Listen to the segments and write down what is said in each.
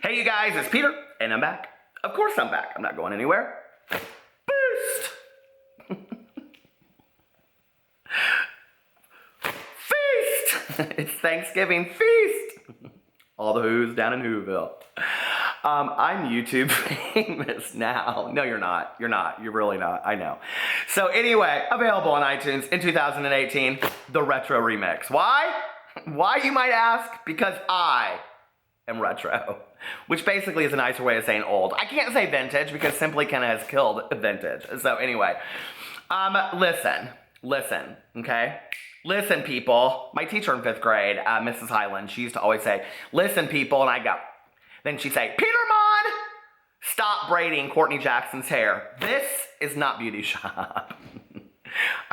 Hey you guys, it's Peter, and I'm back. Of course I'm back. I'm not going anywhere. Boost! Feast! It's Thanksgiving feast! All the who's down in Whoville. I'm YouTube famous now. No, you're not. You're not. You're really not. I know. So anyway, available on iTunes in 2018, the Retro Remix. Why? Why, you might ask? Because I am retro, which basically is a nicer way of saying old. I can't say vintage because Simply Ken has killed vintage. So anyway, listen, okay? Listen, people. My teacher in 5th grade, Mrs. Highland, she used to always say, listen, people, and I go. Then she'd say, Peter Monn, stop braiding Courtney Jackson's hair. This is not beauty shop.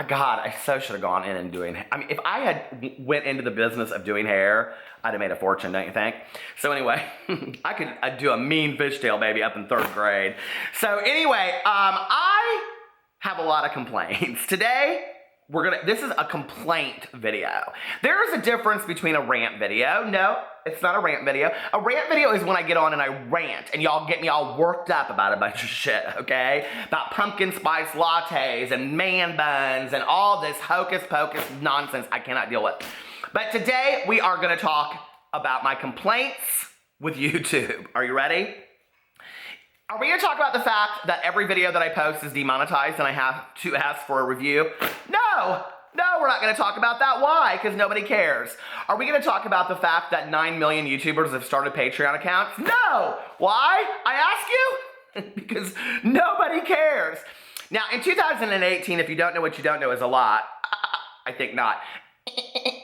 God, I so should have gone in and doing, I mean, if I had went into the business of doing hair, I'd have made a fortune, don't you think? So anyway, I could do a mean fishtail baby up in 3rd grade. So anyway, I have a lot of complaints. Today, this is a complaint video. There is a difference between a rant video. No, it's not a rant video. A rant video is when I get on and I rant and y'all get me all worked up about a bunch of shit, okay? About pumpkin spice lattes and man buns and all this hocus pocus nonsense I cannot deal with. But today we are gonna talk about my complaints with YouTube. Are you ready? Are we gonna talk about the fact that every video that I post is demonetized and I have to ask for a review? No, we're not gonna talk about that. Why? Because nobody cares. Are we gonna talk about the fact that 9 million YouTubers have started Patreon accounts? No. Why? I ask you? Because nobody cares. Now, in 2018, if you don't know what you don't know is a lot, I think not.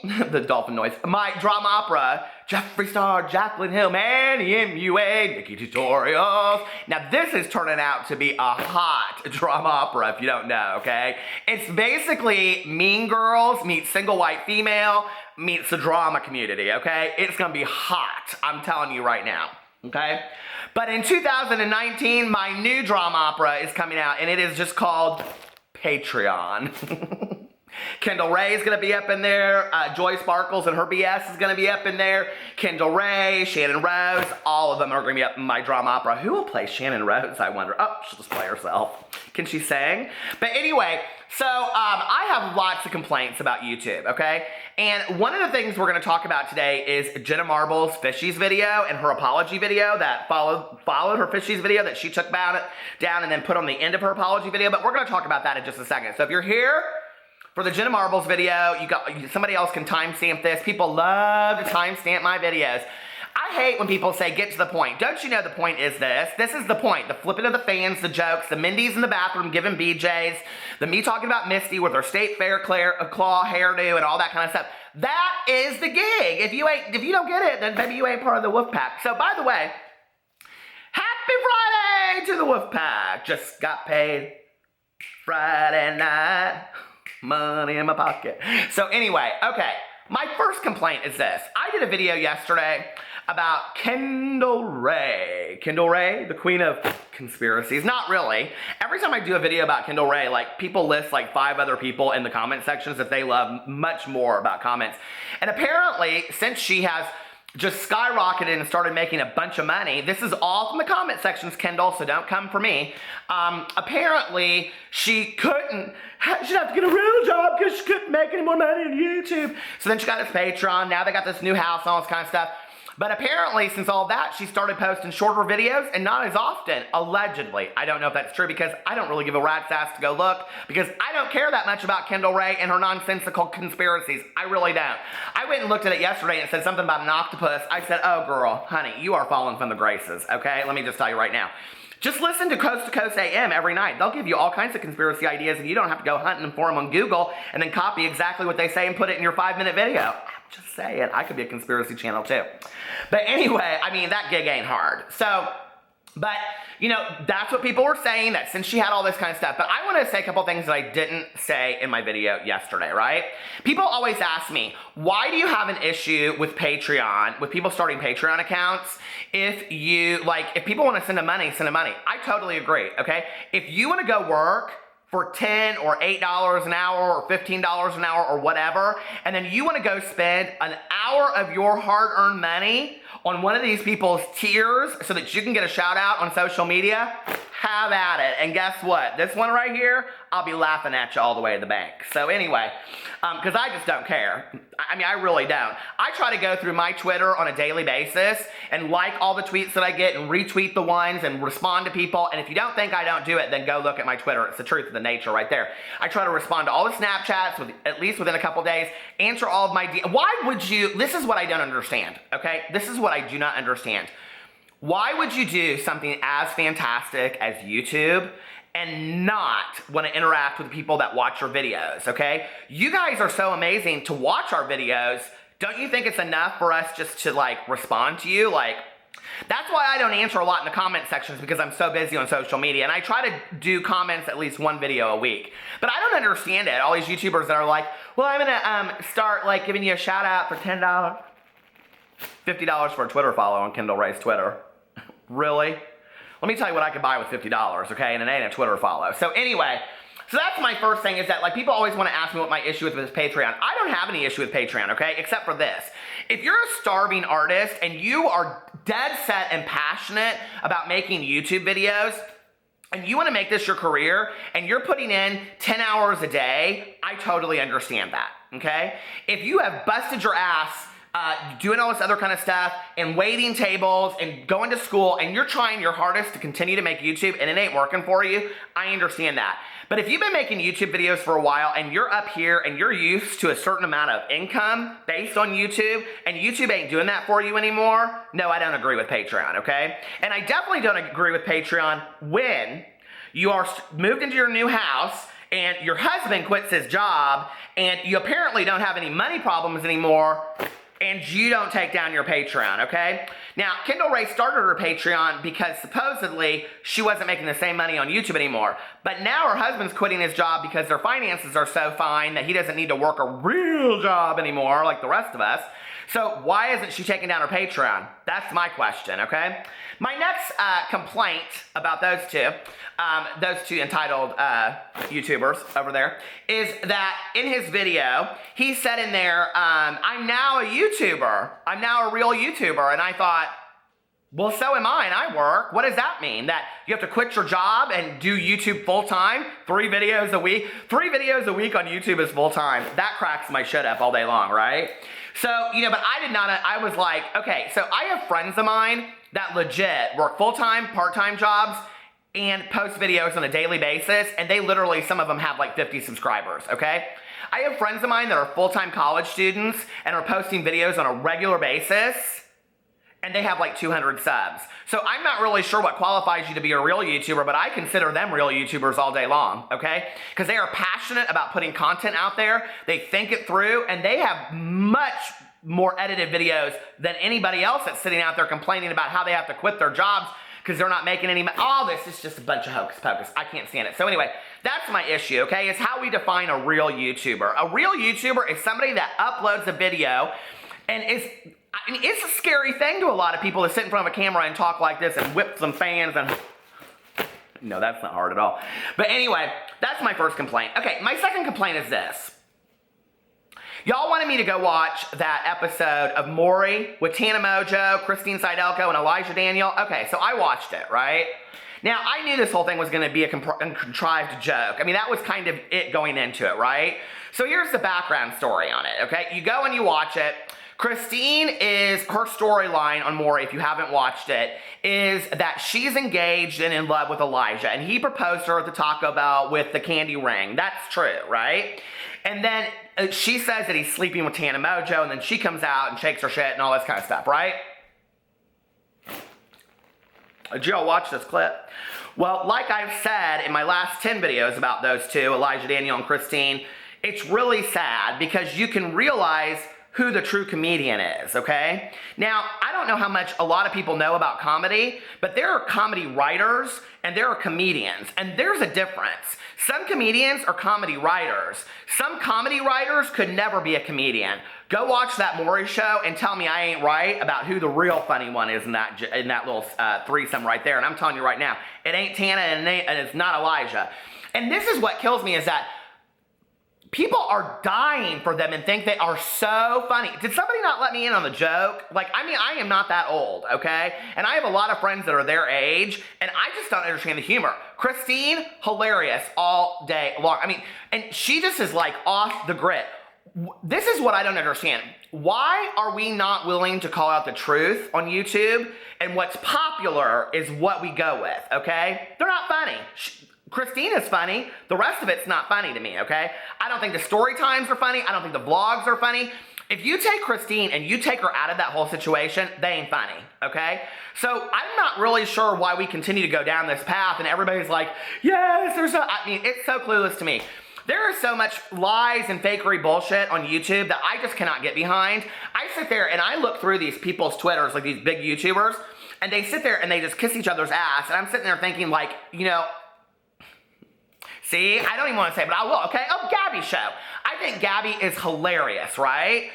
The dolphin noise. My drama opera, Jeffree Star, Jaclyn Hill, Manny MUA, Nikki Tutorials. Now this is turning out to be a hot drama opera if you don't know, okay? It's basically Mean Girls meets Single White Female meets the drama community, okay? It's gonna be hot, I'm telling you right now, okay? But in 2019, my new drama opera is coming out and it is just called Patreon. Kendall Ray is going to be up in there. Joy Sparkles and her BS is going to be up in there. Kendall Ray, Shannon Rose, all of them are going to be up in my drama opera. Who will play Shannon Rose, I wonder? Oh, she'll just play herself. Can she sing? But anyway, so I have lots of complaints about YouTube, okay? And one of the things we're going to talk about today is Jenna Marble's Fishies video and her apology video that followed her Fishies video that she took down and then put on the end of her apology video. But we're going to talk about that in just a second. So if you're here for the Jenna Marbles video, somebody else can timestamp this. People love to timestamp my videos. I hate when people say, get to the point. Don't you know the point is this? This is the point. The flipping of the fans, the jokes, the Mindy's in the bathroom giving BJs, the me talking about Misty with her State Fair claw hairdo and all that kind of stuff. That is the gig. If you don't get it, then maybe you ain't part of the WOOF pack. So by the way, happy Friday to the WOOF pack. Just got paid Friday night. Money in my pocket. So anyway, okay, my first complaint is this. I did a video yesterday about Kendall Ray. Kendall Ray, the queen of conspiracies. Not really. Every time I do a video about Kendall Ray, like people list like 5 other people in the comment sections that they love much more about comments. And apparently, since she has just skyrocketed and started making a bunch of money. This is all from the comment sections, Kendall, so don't come for me. Apparently, she'd have to get a real job because she couldn't make any more money on YouTube. So then she got this Patreon. Now they got this new house and all this kind of stuff. But apparently, since all that, she started posting shorter videos and not as often, allegedly. I don't know if that's true because I don't really give a rat's ass to go look because I don't care that much about Kendall Ray and her nonsensical conspiracies. I really don't. I went and looked at it yesterday and it said something about an octopus. I said, oh girl, honey, you are falling from the graces, okay? Let me just tell you right now. Just listen to Coast AM every night. They'll give you all kinds of conspiracy ideas and you don't have to go hunting for them on Google and then copy exactly what they say and put it in your 5-minute video. Just saying, I could be a conspiracy channel too. But anyway, I mean, that gig ain't hard. So, but, you know, that's what people were saying, that since she had all this kind of stuff. But I want to say a couple things that I didn't say in my video yesterday, right? People always ask me, why do you have an issue with Patreon, with people starting Patreon accounts? If people want to send them money, send them money. I totally agree, okay? If you want to go work for $10 or $8 an hour or $15 an hour or whatever, and then you want to go spend an hour of your hard-earned money on one of these people's tiers so that you can get a shout out on social media, have at it. And guess what? This one right here, I'll be laughing at you all the way to the bank. So anyway, because I just don't care. I mean, I really don't. I try to go through my Twitter on a daily basis and like all the tweets that I get and retweet the ones and respond to people. And if you don't think I don't do it, then go look at my Twitter. It's the truth of the nature right there. I try to respond to all the Snapchats at least within a couple days, answer all of my Why would you, this is what I don't understand, okay? This is what I do not understand. Why would you do something as fantastic as YouTube and not want to interact with people that watch your videos, okay? You guys are so amazing to watch our videos. Don't you think it's enough for us just to like respond to you? Like, that's why I don't answer a lot in the comment sections, because I'm so busy on social media, and I try to do comments at least one video a week. But I don't understand it. All these YouTubers that are like, well, I'm gonna start like giving you a shout out for $10, $50 for a Twitter follow on Kendall Ray's Twitter. Really? Let me tell you what I could buy with $50, okay? And it ain't a Twitter follow. So anyway, so that's my first thing, is that like people always want to ask me what my issue is with Patreon. I don't have any issue with Patreon, okay? Except for this. If you're a starving artist and you are dead set and passionate about making YouTube videos, and you want to make this your career, and you're putting in 10 hours a day, I totally understand that, okay? If you have busted your ass doing all this other kind of stuff and waiting tables and going to school, and you're trying your hardest to continue to make YouTube and it ain't working for you, I understand that. But if you've been making YouTube videos for a while and you're up here and you're used to a certain amount of income based on YouTube, and YouTube ain't doing that for you anymore, no, I don't agree with Patreon, okay? And I definitely don't agree with Patreon when you are moved into your new house and your husband quits his job and you apparently don't have any money problems anymore, and you don't take down your Patreon, okay? Now, Kendall Ray started her Patreon because supposedly she wasn't making the same money on YouTube anymore. But now her husband's quitting his job because their finances are so fine that he doesn't need to work a real job anymore like the rest of us. So why isn't she taking down her Patreon? That's my question, okay? My next complaint about those two entitled YouTubers over there, is that in his video, he said in there, I'm now a YouTuber. I'm now a real YouTuber. And I thought, well, so am I, and I work. What does that mean? That you have to quit your job and do YouTube full-time? 3 videos a week? 3 videos a week on YouTube is full-time. That cracks my shit up all day long, right? So, but I did not, I was like, okay, so I have friends of mine that legit work full-time, part-time jobs, and post videos on a daily basis, and they literally, some of them have like 50 subscribers, okay? I have friends of mine that are full-time college students and are posting videos on a regular basis, and they have like 200 subs. So I'm not really sure what qualifies you to be a real YouTuber, but I consider them real YouTubers all day long, okay? Because they are passionate about putting content out there, they think it through, and they have much more edited videos than anybody else that's sitting out there complaining about how they have to quit their jobs because they're not making any money. All this is just a bunch of hocus pocus. I can't stand it. So anyway, that's my issue, okay? Is how we define a real YouTuber. A real YouTuber is somebody that uploads a video and it's a scary thing to a lot of people to sit in front of a camera and talk like this and whip some fans and... No, that's not hard at all. But anyway, that's my first complaint. Okay, my second complaint is this. Y'all wanted me to go watch that episode of Maury with Tana Mojo, Christine Seidelko, and Elijah Daniel. Okay, so I watched it, right? Now, I knew this whole thing was going to be a contrived joke. I mean, that was kind of it going into it, right? So here's the background story on it, okay? You go and you watch it. Christine is, her storyline on Maury, if you haven't watched it, is that she's engaged and in love with Elijah, and he proposed to her at the Taco Bell with the candy ring. That's true, right? And then she says that he's sleeping with Tana Mojo, and then she comes out and shakes her shit and all this kind of stuff, right? Did y'all watch this clip? Well, like I've said in my last 10 videos about those two, Elijah Daniel and Christine, it's really sad because you can realize who the true comedian is, okay? Now, I don't know how much a lot of people know about comedy, but there are comedy writers and there are comedians, and there's a difference. Some comedians are comedy writers. Some comedy writers could never be a comedian. Go watch that Maury show and tell me I ain't right about who the real funny one is in that little threesome right there. And I'm telling you right now, it ain't Tana and it's not Elijah. And this is what kills me, is that people are dying for them and think they are so funny. Did somebody not let me in on the joke? Like, I mean, I am not that old, okay? And I have a lot of friends that are their age, and I just don't understand the humor. Christine, hilarious all day long. I mean, and she just is like off the grid. This is what I don't understand. Why are we not willing to call out the truth on YouTube? And what's popular is what we go with, okay? They're not funny. Christine is funny. The rest of it's not funny to me, okay? I don't think the story times are funny. I don't think the vlogs are funny. If you take Christine and you take her out of that whole situation, they ain't funny, okay? So I'm not really sure why we continue to go down this path and everybody's like, yes, there's no, I mean, it's so clueless to me. There is so much lies and fakery bullshit on YouTube that I just cannot get behind. I sit there and I look through these people's Twitters, like these big YouTubers, and they sit there and they just kiss each other's ass, and I'm sitting there thinking like, you know, see, I don't even want to say, but I will, okay? Oh, Gabby show. I think Gabby is hilarious, right?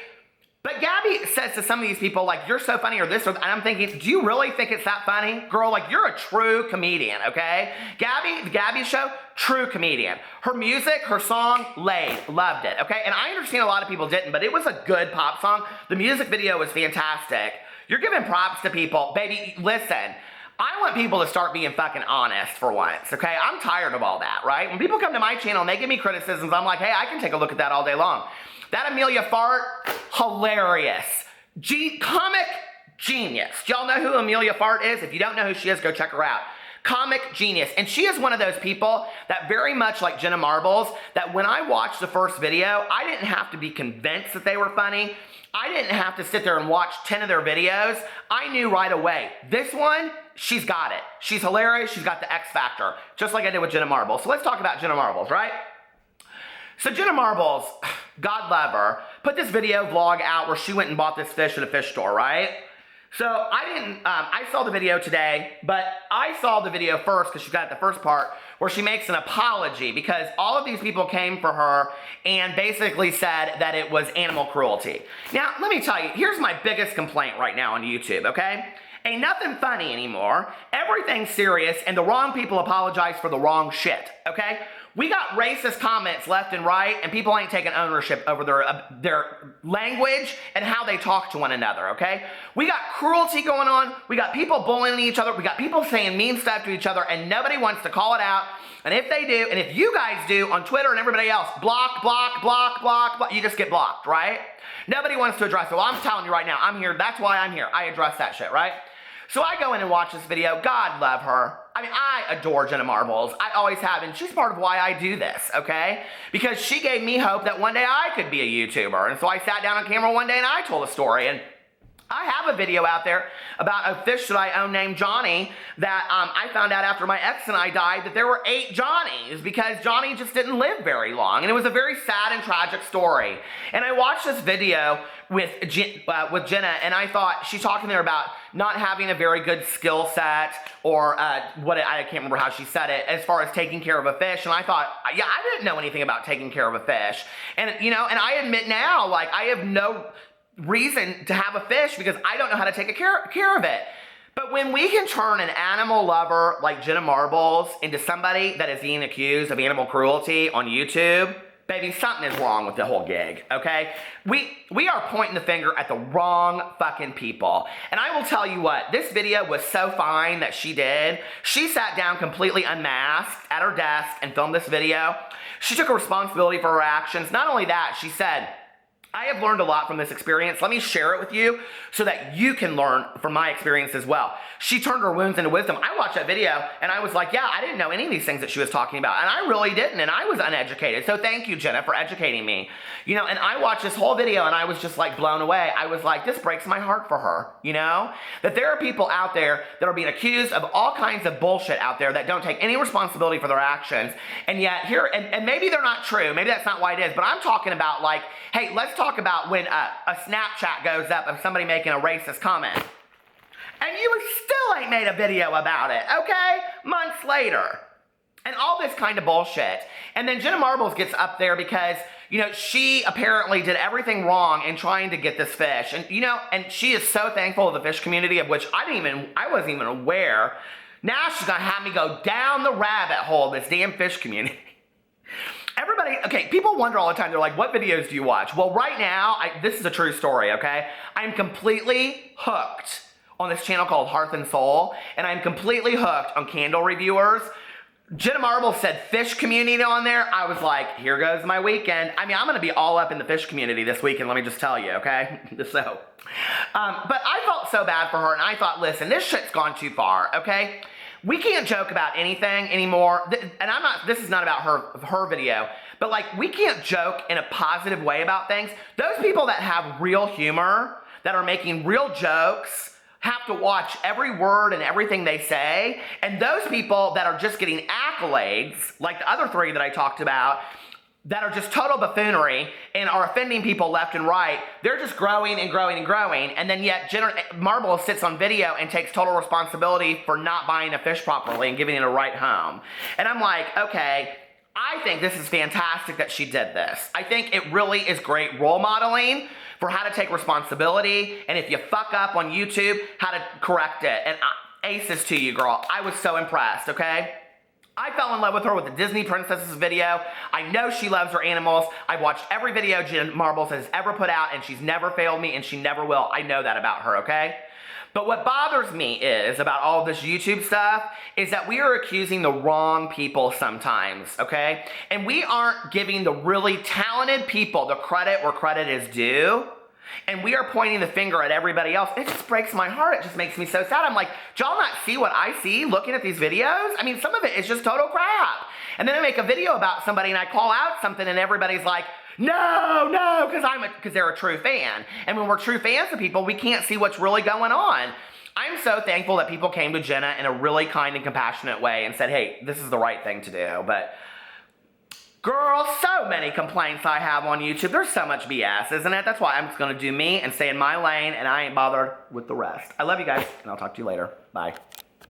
But Gabby says to some of these people, like, you're so funny or this or that, and I'm thinking, do you really think it's that funny? Girl, like, you're a true comedian, okay? Gabby, the Gabby show, true comedian. Her music, her song, laid, loved it, okay? And I understand a lot of people didn't, but it was a good pop song. The music video was fantastic. You're giving props to people. Baby, listen. I want people to start being fucking honest for once, okay? I'm tired of all that, right? When people come to my channel and they give me criticisms, I'm like, hey, I can take a look at that all day long. That Amelia Fart, hilarious. Comic genius. Do y'all know who Amelia Fart is? If you don't know who she is, go check her out. Comic genius. And she is one of those people that very much like Jenna Marbles, that when I watched the first video, I didn't have to be convinced that they were funny. I didn't have to sit there and watch 10 of their videos. I knew right away, this one, she's got it. She's hilarious. She's got the X factor, just like I did with Jenna Marbles. So let's talk about Jenna Marbles, right? So Jenna Marbles, God love her, put this video vlog out where she went and bought this fish at a fish store, right? So I saw the video today, but I saw the video first because she got the first part where she makes an apology because all of these people came for her and basically said that it was animal cruelty. Now, let me tell you, here's my biggest complaint right now on YouTube, okay? Ain't nothing funny anymore. Everything's serious and the wrong people apologize for the wrong shit, okay? We got racist comments left and right, and people ain't taking ownership over their language and how they talk to one another, okay? We got cruelty going on. We got people bullying each other. We got people saying mean stuff to each other, and nobody wants to call it out. And if they do, and if you guys do on Twitter and everybody else, block, block, block, block, block, you just get blocked, right? Nobody wants to address it. Well, I'm telling you right now, I'm here. That's why I'm here. I address that shit, right? So I go in and watch this video. God love her. I mean, I adore Jenna Marbles. I always have, and she's part of why I do this, okay? Because she gave me hope that one day I could be a YouTuber. And so I sat down on camera one day and I told a story. And I have a video out there about a fish that I own named Johnny that I found out after my ex and I died that there were 8 Johnnies because Johnny just didn't live very long. And it was a very sad and tragic story. And I watched this video with Jenna, and I thought, she's talking there about not having a very good skill set or I can't remember how she said it, as far as taking care of a fish. And I thought, yeah, I didn't know anything about taking care of a fish. And, you know, and I admit now, like, I have no reason to have a fish because I don't know how to take care of it. But when we can turn an animal lover like Jenna Marbles into somebody that is being accused of animal cruelty on YouTube, baby, something is wrong with the whole gig, okay? We are pointing the finger at the wrong fucking people. And I will tell you what, this video was so fine that she did. She sat down completely unmasked at her desk and filmed this video. She took responsibility for her actions. Not only that, she said, I have learned a lot from this experience. Let me share it with you so that you can learn from my experience as well. She turned her wounds into wisdom. I watched that video and I was like, yeah, I didn't know any of these things that she was talking about. And I really didn't. And I was uneducated. So thank you, Jenna, for educating me. You know, and I watched this whole video and I was just like blown away. I was like, this breaks my heart for her, you know? That there are people out there that are being accused of all kinds of bullshit out there that don't take any responsibility for their actions. And yet here, and maybe they're not true. Maybe that's not why it is. But I'm talking about like, hey, let's talk about when a Snapchat goes up of somebody making a racist comment. And you still ain't made a video about it, okay? Months later. And all this kind of bullshit. And then Jenna Marbles gets up there because, you know, she apparently did everything wrong in trying to get this fish. And, you know, and she is so thankful of the fish community, of which I wasn't even aware. Now she's gonna have me go down the rabbit hole of this damn fish community. Everybody, okay, people wonder all the time, they're like, what videos do you watch? Well, right now, this is a true story, okay? I'm completely hooked on this channel called Hearth and Soul, and I'm completely hooked on candle reviewers. Jenna Marble said fish community on there. I was like, here goes my weekend. I mean, I'm gonna be all up in the fish community this weekend, let me just tell you, okay? So, but I felt so bad for her, and I thought, listen, this shit's gone too far, okay? We can't joke about anything anymore, and this is not about her video, but like, we can't joke in a positive way about things. Those people that have real humor, that are making real jokes, have to watch every word and everything they say, and those people that are just getting accolades, like the other three that I talked about, that are just total buffoonery and are offending people left and right, they're just growing and growing and growing, and then yet Jenna Marble sits on video and takes total responsibility for not buying a fish properly and giving it a ride home. And I'm like, okay, I think this is fantastic that she did this. I think it really is great role modeling for how to take responsibility, and if you fuck up on YouTube, how to correct it. And aces to you, girl. I was so impressed, okay? I fell in love with her with the Disney Princesses video. I know she loves her animals. I've watched every video Jenna Marble has ever put out, and she's never failed me, and she never will. I know that about her, okay? But what bothers me is, about all this YouTube stuff, is that we are accusing the wrong people sometimes, okay? And we aren't giving the really talented people the credit where credit is due. And we are pointing the finger at everybody else. It just breaks my heart. It just makes me so sad. I'm like, do y'all not see what I see looking at these videos? I mean, some of it is just total crap. And then I make a video about somebody and I call out something and everybody's like, no, because they're a true fan. And when we're true fans of people, we can't see what's really going on. I'm so thankful that people came to Jenna in a really kind and compassionate way and said, hey, this is the right thing to do. But girl, so many complaints I have on YouTube. There's so much BS, isn't it? That's why I'm just going to do me and stay in my lane, and I ain't bothered with the rest. I love you guys, and I'll talk to you later. Bye.